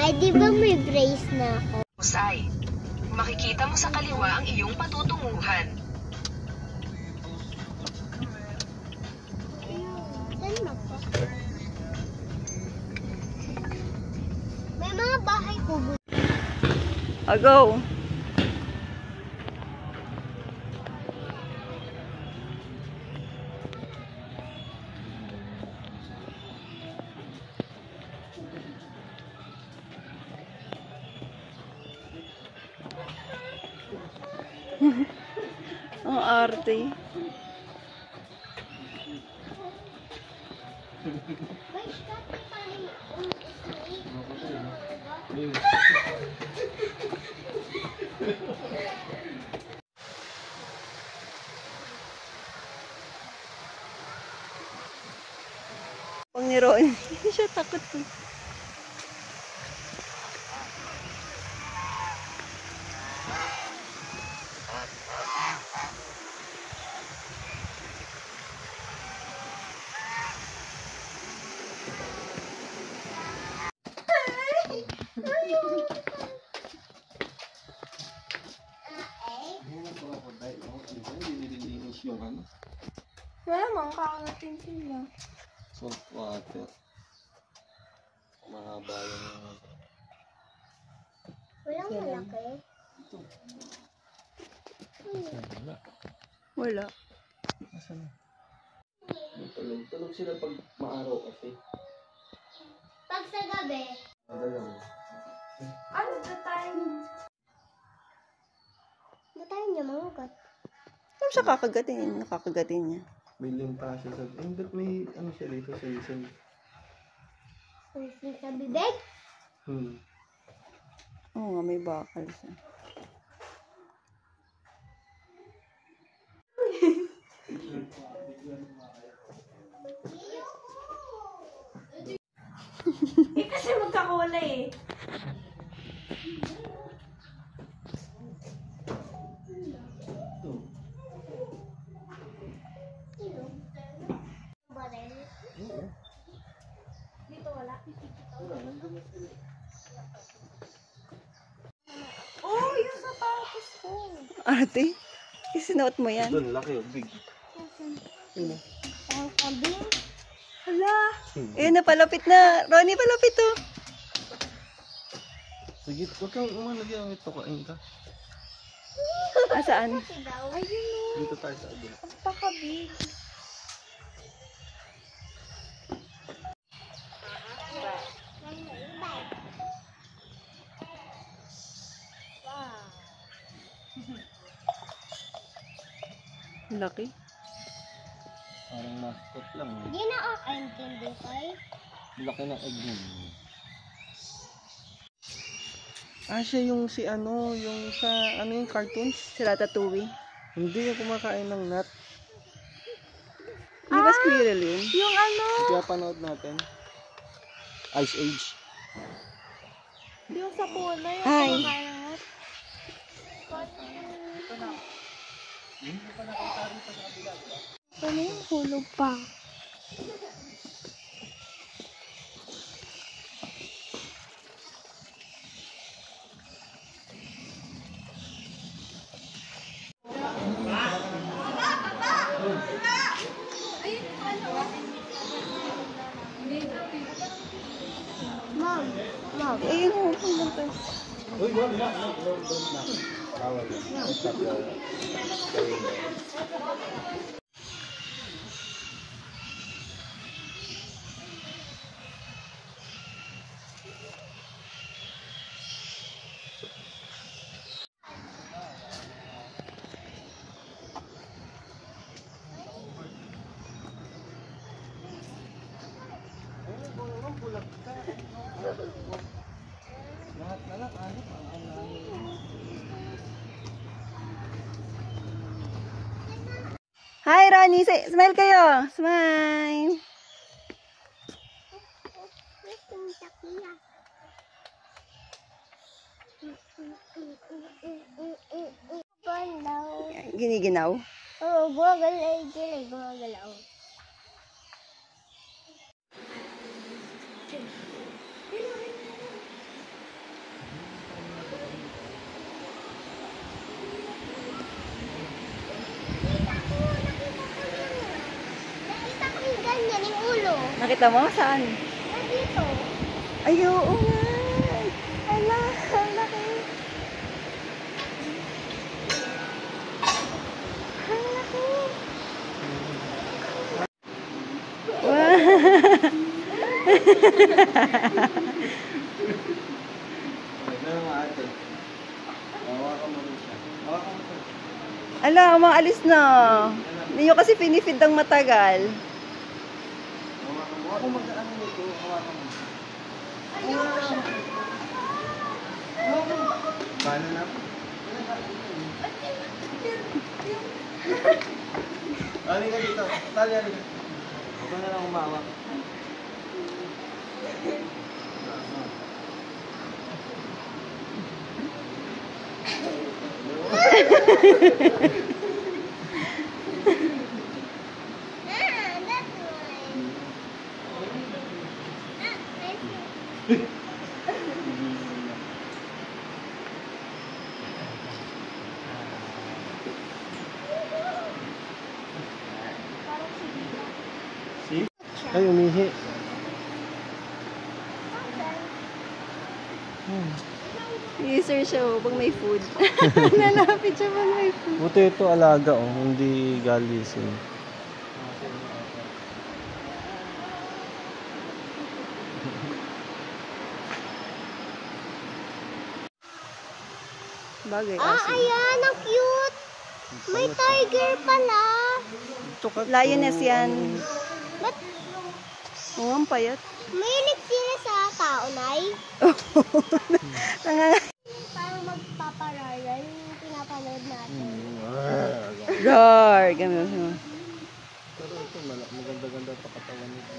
Ay, di ba may brace na ako? Usay. Makikita mo sa kaliwa ang iyong patutunguhan. Saan na po? May mga bahay po. Go! Ang arte. Pag ni Ron, hindi siya takot eh. Wala mang kakagatin sila. Salt water. Mahaba yung... Walang malaki. Wala. Wala. Asan na? Tulog sila pag maaraw kasi. Pag sa gabi, Madalaw. Ano the time? ba tayo niya mangugat? Ano siya kakagatin? Nakakagatin niya. May limpa siya sa... ba't may ano siya dito sa isang... Sa bibig? Oo nga, may bakal siya. Kasi magkakulay eh. Dito wala. Oh, yung sapatos ko. Arte? Isinuot mo yan? Doon, laki o big. Ang sabi? Hala! Eh, napalapit na. Ronnie, palapit to. Sige, huwag kang umalagyan ito. Kain ka. Saan? Ayun Dito tayo sa abin. o. Pagkabig. Laki. Parang mascot lang. Hindi na ako kaintindi kayo. Laki ng egg mo. Siya yung si ano, yung sa ano yung cartoons? Si Ratatouille. Hindi yung kumakain ng nut. Di ba squirrel yun? Yung ano? Kaya panood natin. Ice Age. Yung sa pula. Yung Hi. kumakain. Ano yung hulog pa? Mom. Eh, yung hulog to. Uy, wag na. Don't na. Bawal na. Stop na. Lahat na lang, ano pa? Hi, Ronnie. Smile kayo. Smile. Giniginaw. Oo, gumagalaw. Nakita mo? Saan? Nandito. Ay, oo nga. Ala, ang laki. Ang laki. Wow. Ano nga ate? Hawakan mo rin siya. Hawakan mo ito. Ala, umaalis na. Hindi nyo kasi pinifid ng matagal. Hawakan mo. Ako mag-ano nito. Hawakan mo. Paano na? Alin ka dito. Tali, alin ka. Ito na lang umawak. That's mine. I see. See? Ay, umihi. User siya pag may food. Nalapit siya pag may food. Buti ito alaga oh, hindi galisin. Bagay Ah, kasi. ayan. Ang cute. May tiger pala. Lioness yan. Ba't Oo, ang payat. mahilig sila sa tao, Nay? Parang magpaparaya yung pinapanood natin. Roar! Ganun. Pero ito maganda-ganda pa katawan nito.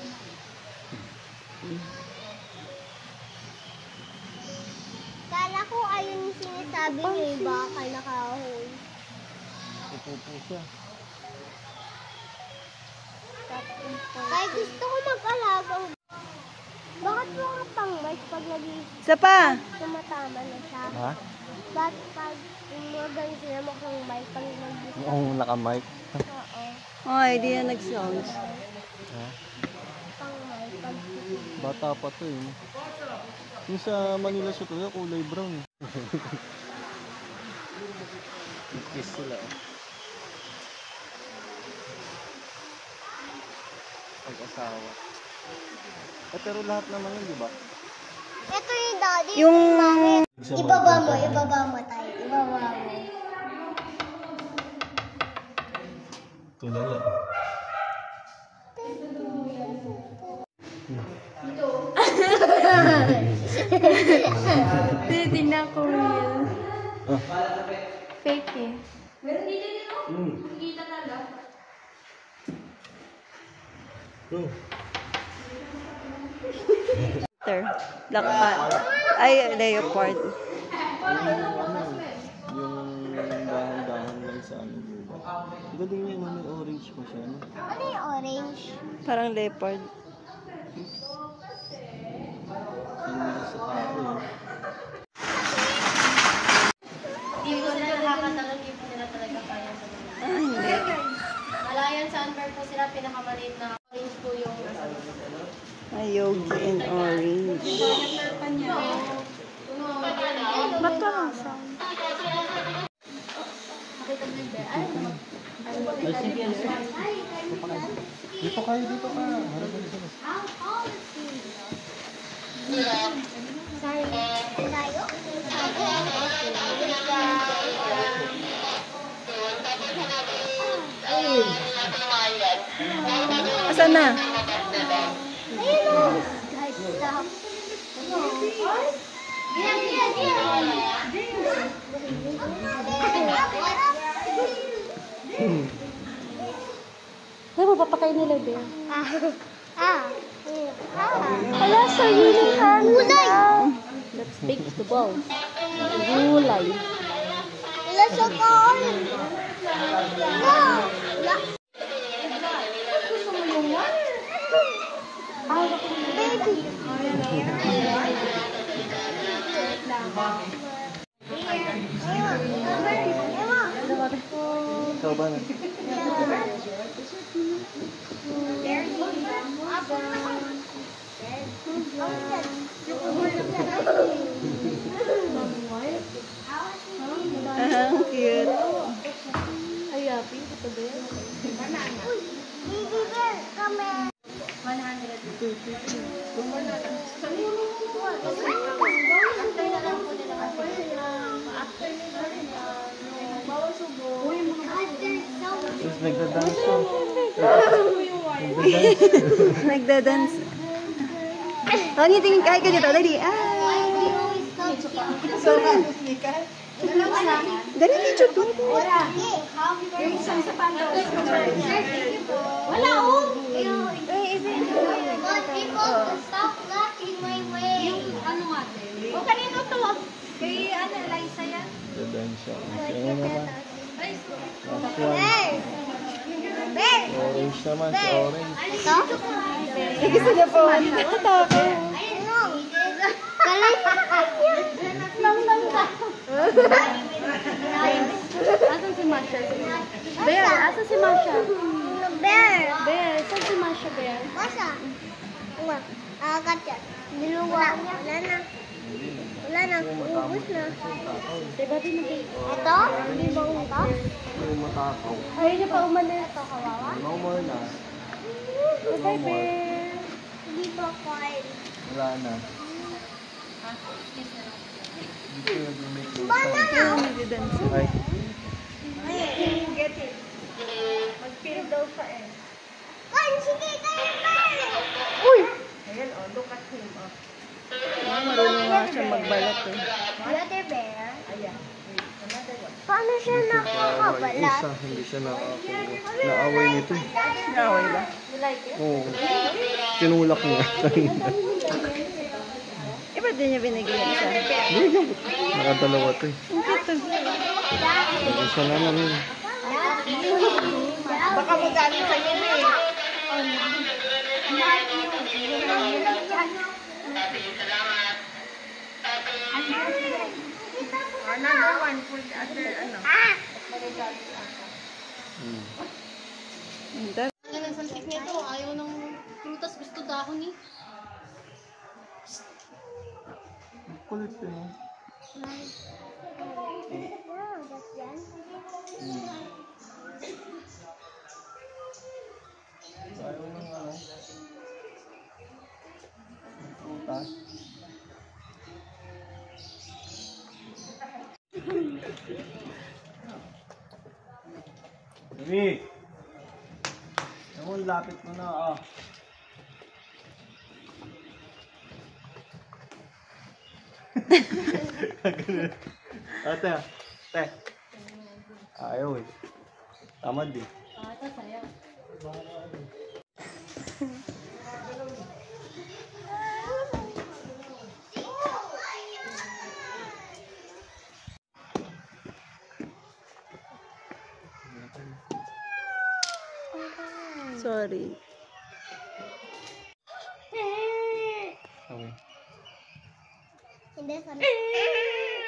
Kala ko ayun yung sinasabi niyo, iba ka nakahol. Pupupo siya. Kahit gusto ko mag-alagang. Bakit mga pang-mic pag Isa pa! tumatama na siya? Ha? Bakit pag umugan sila mukhang mic pag nag-gusto? Oo, naka-mic. Oo. Ay, di yan nag-sounds. Ha? Pang-mic. Bata pa to eh. Yung sa Manila shoot nila, kulay brown eh. Kiss sila oh. Pag-asawa. Eh, pero lahat naman yun, di ba? Ito yung daddy. Yung- Mami. Ibaba mo tayo. Ibaba mo. Tulala. Tingnan ko real. Ah. Fake eh. Black panther. Ay, leopard. Yung dahan-dahan lang sa ano, diba? Ang galing niya, no? May orange pa siya, no? Ano yung orange? Parang leopard. Yung sa tao, eh. Hindi po na nakakatagal, hindi po nila talaga kaya sa mga. Ah, hindi. Malayan sa Anver po sila, pinakamaliit na orange po yung Ay, yogi and orange. Ba't ka lang siya? Dito kayo, dito ka. Harap ka dito. Tayo? Asan na? Ayun o. Guys, stop. Ay, mapapakain nila din. Wala sa unicorn. Gulay. Let's take the ball. Gulay. Wala sa kaon. Baby. Ikaw ba na? Apple. Ang cute. Ay, happy. Ito ba yan? Baby bear, come here. Tapos nagda-dance siya. Nagda-dance. Oh, tingin ka dito. Dali. Dali, teacher po. Wala, oh! God, people, stop blocking my way. O, kanino to? Kay Liza yan? Nagda-dance siya. Ano naman? Last one. Bear! Bear! Orange naman, si orange. Ito? Gusto niya po. Matapos. Ano? Galing sa kanya. Asan si Masha? Bear, asan si Masha? Bear! Bear, saan si Masha, Bear? Masa? Wala. Akat yan. Niluwa niya. Wala na. Wala na. Ubus na. Diba din na Ito? Hindi ba ito? Yung matakaw. Ayaw niya pa umalis. Ito kawawa? No more na. Bye, Bear. Hindi pa kain. Wala na. Dito yung make no Bana sound. na! Nagda-dance. Ay. Kain, sige, kain, kain! Marunong nga siya magbalat eh. Brother Bear? Paano siya nakakabalat? Isa, hindi siya nakakuha. Naaway nito. Naway ba? Oo. Tinulak niya. Eh, ba't di niya binigyan isa? Nakadalawa to eh. Isa na namin. Baka magaling sa inyo eh. Another one for the other, ano? Ang nagsantik nito, ayaw ng prutas, gusto dahon eh. Kulit eh. Wow, that's yan. Ayaw ng ano. Prutas. Dali! Naman, lapit mo na ah. Ate, ate. Ayaw eh. Tamad eh. Ito sa'yo. Sorry. Okay. Hindi, sorry.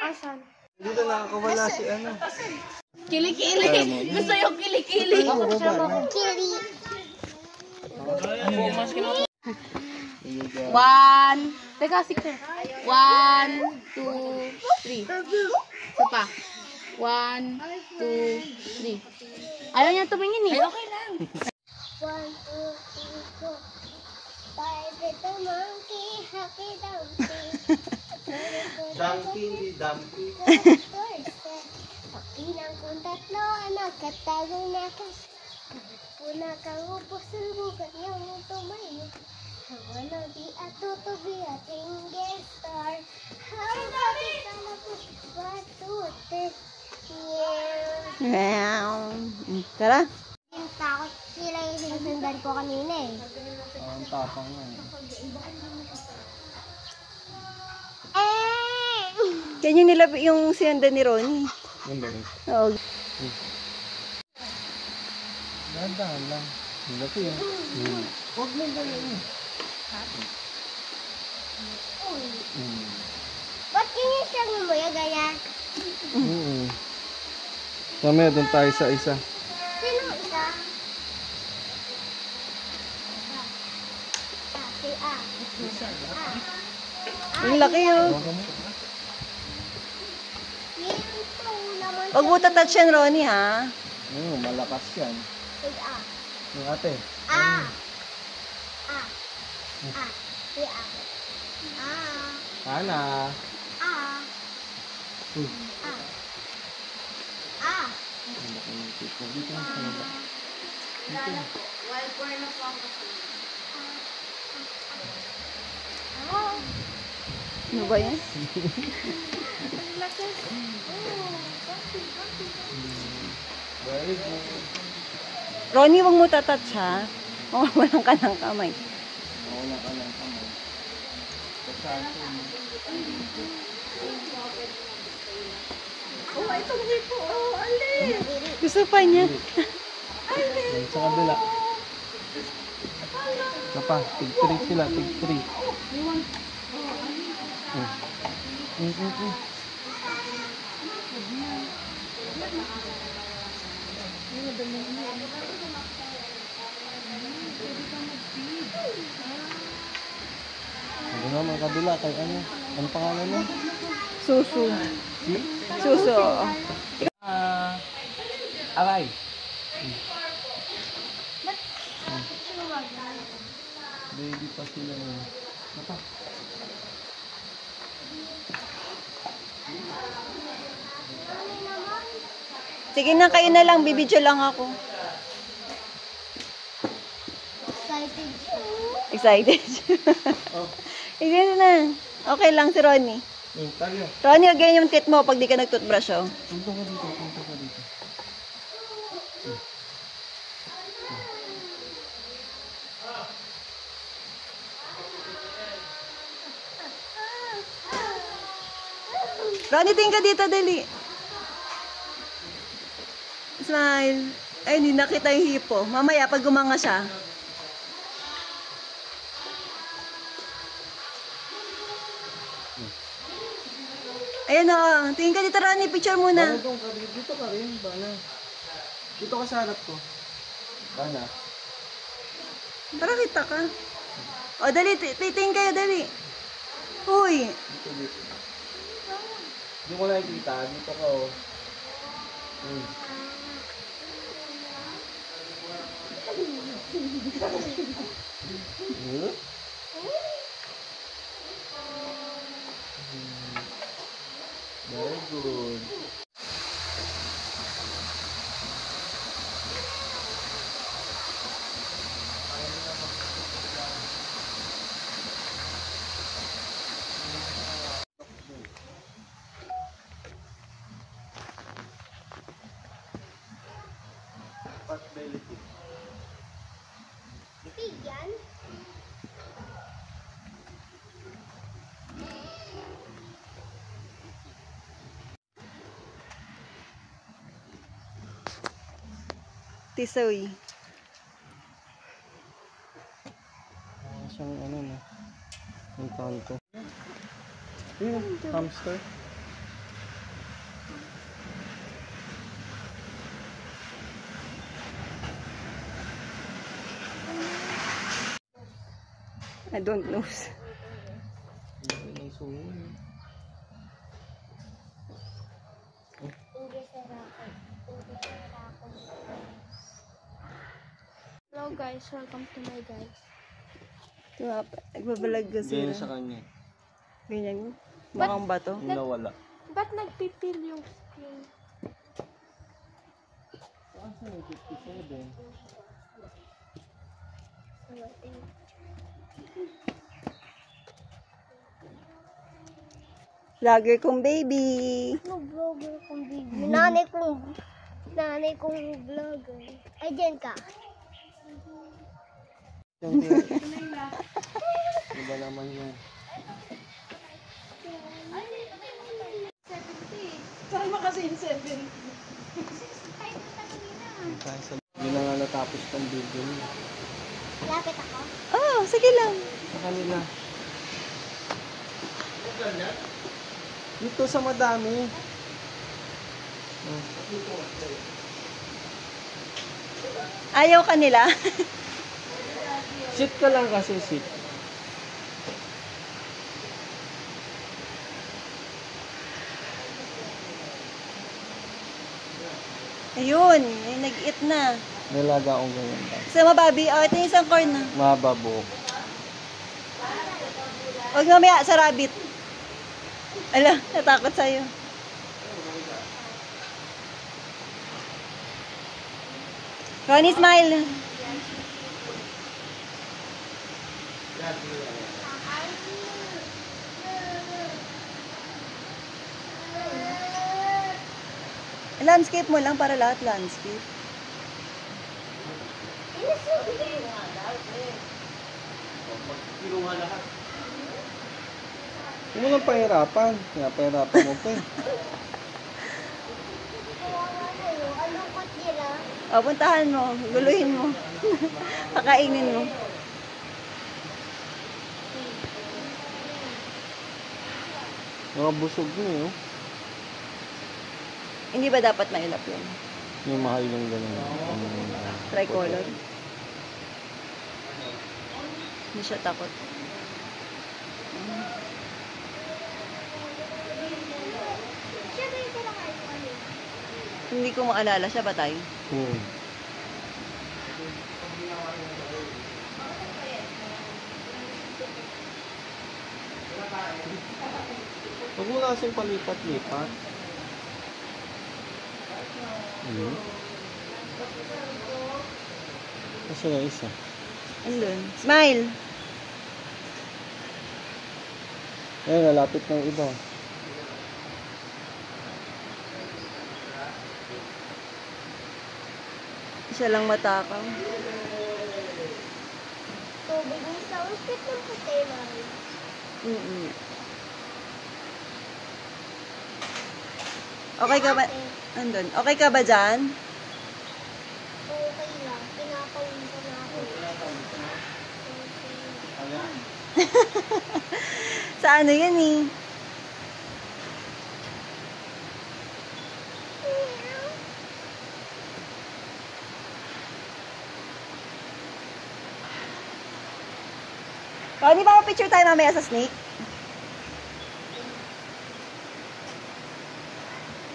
Asan? Dito nakakawala si ano. Kilikili! Gusto yung kilikili! Kiri. One. Teka, sige. 1, 2, 3. Isa pa. 1, 2, 3. Ayaw niya tumingin eh. Ay, okay lang. 1, 2, 3, 4. 5 little monkey, happy dumpy. Dumpy, hindi dumpy. Pakilang kong tatlo, nagkatagong nakas. Puna kang upos, sulbukan niyang tumayo. Wala di ato to be a tingle star. How about it? Batute. Yeah. Tara. Takot sila yung sinusundan ko kanina eh. Ang tapang nga eh. Yan yung nilab yung sinanda ni Ronnie. Yan ba rin? Oo. Dahan lang. Ang laki eh. Huwag mo ganyan eh. Ba't ganyan siya ngumuya ganyan? Mamaya doon tayo sa isa. Sino isa? Si Say ah. Ang laki oh. Hawakan mo. Yan ito naman. Huwag mo tatouch yan, Ronnie, ha? Malakas yan. Say ah. Yung ate. Ah. Ah. Ah. Say ah. Ah. Ana. Ah. Uy. Ah. Ah. Ang laki ng tito. Dito lang sa baba. Wild boar na po ako. Ah. Ano ba yan? Ang lakas. Oh, bakit? Very good. Ronnie, huwag mo tatouch, ha? Mawawalan ka ng kamay. Mawala ka ng kamay. Kasahan ko. Gusto pa niya. Sa kabila. Isa pa. Tig 3 sila. Tig 3. Ano nga mga kabila kay ano? Ano pangalan mo? Susu. Si? Susu. Aray. Baby pa sila nun. Napa? Sige na, kayo na lang. Bibidyo lang ako. Excited siya. Excited. Oh. Sige na. Okay lang si Ronnie. Tayo. Ronnie, huwag ganyan yung teeth mo pag di ka nag-toothbrush, oh. Punta ka dito. Punta ka dito. Ronnie, tingin ka dito, dali. Smile. Ay, hindi nakita yung hipo. Mamaya, pag gumanga siya. Ayan o. Tingin ka dito, Ronnie. Picture muna. Dito ka rin. Bana. Dito ka sa harap ko. Bana. Para kita ka. O, dali. Tingin kayo, dali. Uy. Dito, dito. Hindi ko nakikita. Dito ka oh. Very good. Pot belly tip. Bigyan. Tisoy. Siyang ano na. Ang kanto. Yung hamster. I don't know. May suwi. Hello guys, welcome to my guys. Diba, nagbabalag ka Ganyan sila. sa kanya. Ganyan. Mukhang bato. Yung nawala. Ba't nagpipil yung screen? Asa yung 57? Vlogger kong baby. Ano vlogger kong baby? Nanay kong vlogger. Ay, dyan ka. Iba naman yan. Saan mo kasi yung 7? Hindi na nga natapos ng video niya. Lapit ako. Oh, sige lang. Sa kanila. Dito sa madami. Ayaw ka nila. Sit ka lang kasi, sit. Ayun, may nag-eat na. Nilaga akong ganyan lang. Gusto mo, Bobby? Oh, ito yung isang corn na. Mababo. Huwag mamaya sa rabbit. Ala, natakot sa'yo. Ronnie, smile. Landscape mo lang para lahat landscape. Huwag mo lang pahirapan. Pahirapan mo pa eh. Anong kot nila? O, puntahan mo. Guluhin mo. Pakainin mo. Nakabusog mo eh. Oh. Hindi ba dapat mailap yun? Yung mahal yung gano'n. Tricolor. Hindi siya takot. Siya ba yung kinakain ko ano? Hindi ko maalala siya patay. Huwag mo kasing palipat-lipat. Kasi na isa. Andun. Smile! Ayun, lalapit ng iba. Siya lang matakaw. Tubig ni sa uspit ng puti, mami. Okay ka ba? Andun. Okay ka ba dyan? Okay lang. Pinapawisan na ako. Sa ano yan eh? Ronnie, ba picture tayo mamaya sa snake?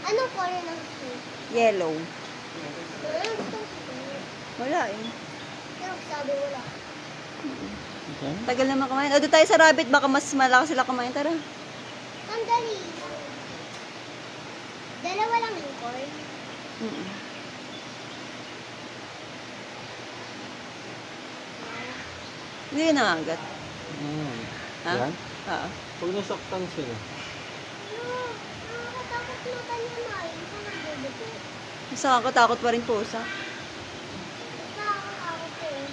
Anong color ng snake? Yellow. Gusto ko. Wala eh. Pero sabi wala. Okay. Tagal naman kumain. O, doon tayo sa rabbit. Baka mas malakas sila kumain. Tara. Sandali. Dalawa lang yung corn. Hindi yun nangagat. Ha? Yan? Oo. Pag nasaktan sila. Nakakatakot na kanya, Mari. Saan nagbubuto? Mas nakakatakot pa rin pusa. Nakakatakot eh.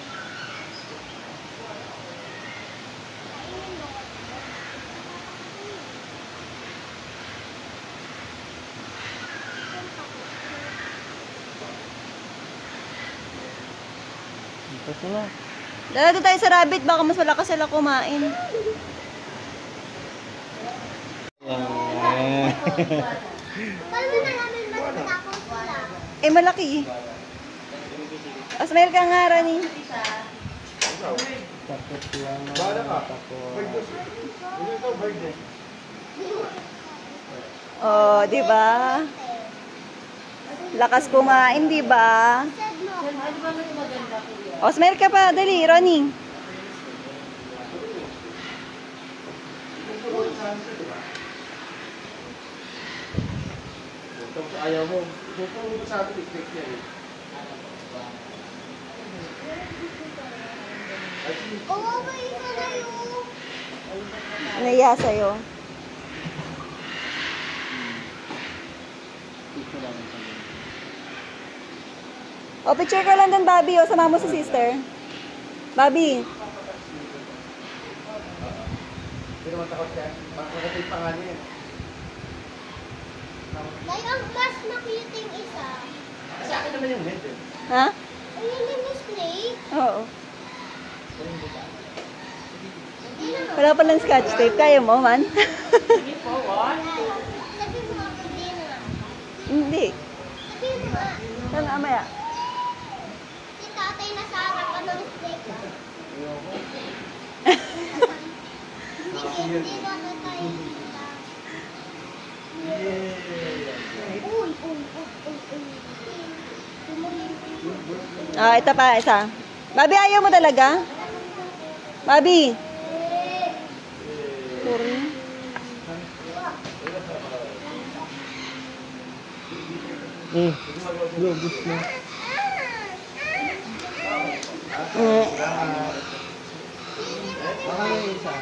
Kainin mo. Ito sila. Dala doon tayo sa rabbit. Baka mas malakas sila kumain. Yan. Paano na namin matatakot sila? Eh, malaki eh. O, smile ka nga, Ronnie. Takot lang. Takot. Oh, di ba? Lakas kumain, di ba? Said mo. O, smile ka pa. Dali, Ronnie. Ayaw mo. Ito sa atin, i-click niya eh. Kawawa isa na yun. Naiya sa'yo. O, picture ka lang dun, Bobby. O, sama mo si sister. Bobby. Hindi naman takot ka. Makakatay pa nga niya. Like, ang mas makiting isa. Sa akin naman yung head eh. Ha? Ayun din yung snake. Oo. Wala palang scotch tape. Kaya mo, man? Sabi mo ako din nga. Hindi. Sabi mo nga. Saan mamaya? Si tatay nasara ka ng snake. Hindi na tayo kita. Uy, uy, uy, uy, uy. Ah, ito pa, isa. Bobby, ayaw mo talaga? Bobby. Corny. Go, gusto mo. Baka yung isa.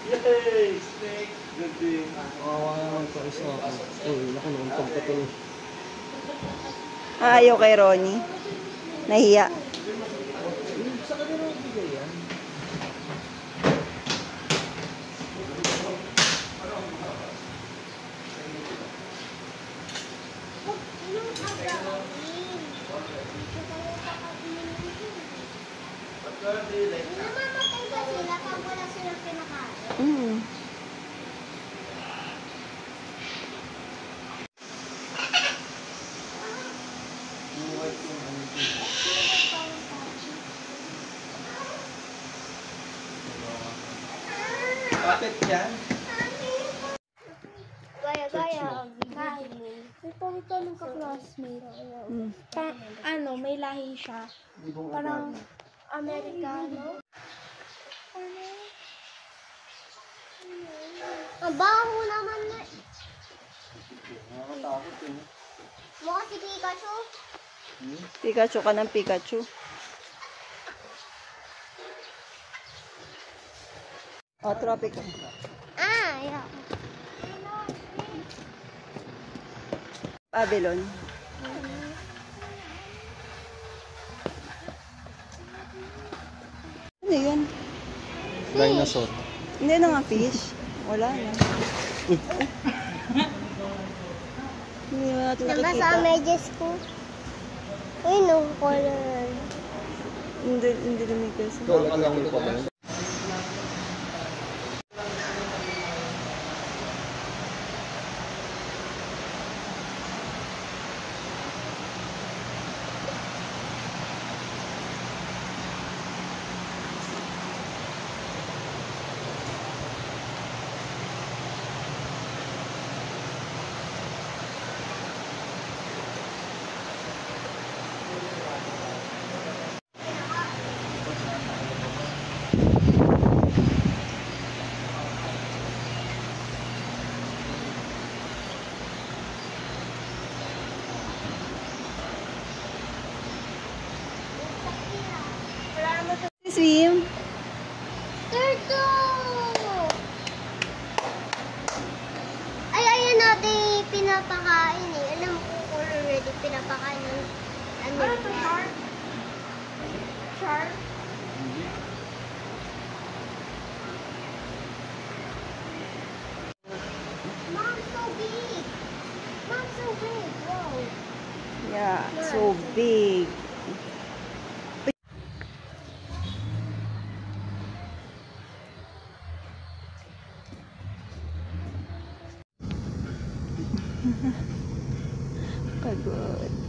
Yay! Snake! Good thing. Kawawa naman sa isa ako. Uy, naku, nakuntog ka tuloy. Ayaw kay Ronnie. Nahiya. Sa kanila ang bigay yan. Namamatay ba sila pag wala silang pinakain? Mm. Bakit yan? Gaya-gaya. Ito nung ka-classmate. Mm. May lahi siya. Parang Amerikano. Ang baho naman na. Nakakatakot yun. Mukha si Pikachu. Pikachu ka ng Pikachu. Oh, tropical. Yeah. Babylon. Ano yun? Dinosaur. Hindi na nga fish. Wala na. Hindi na natin Naka sa nakikita. medyas ko. Uy, no, color. Hindi lumigay sa. Kalakalamin pa ba? Swim. Turtle! Ay, ayan natin pinapakain eh. Alam ko kung already pinapakain ng ano ito? Shark? Shark? Mom, so big! Mom, so big! Wow! Yeah, so big. Pagod.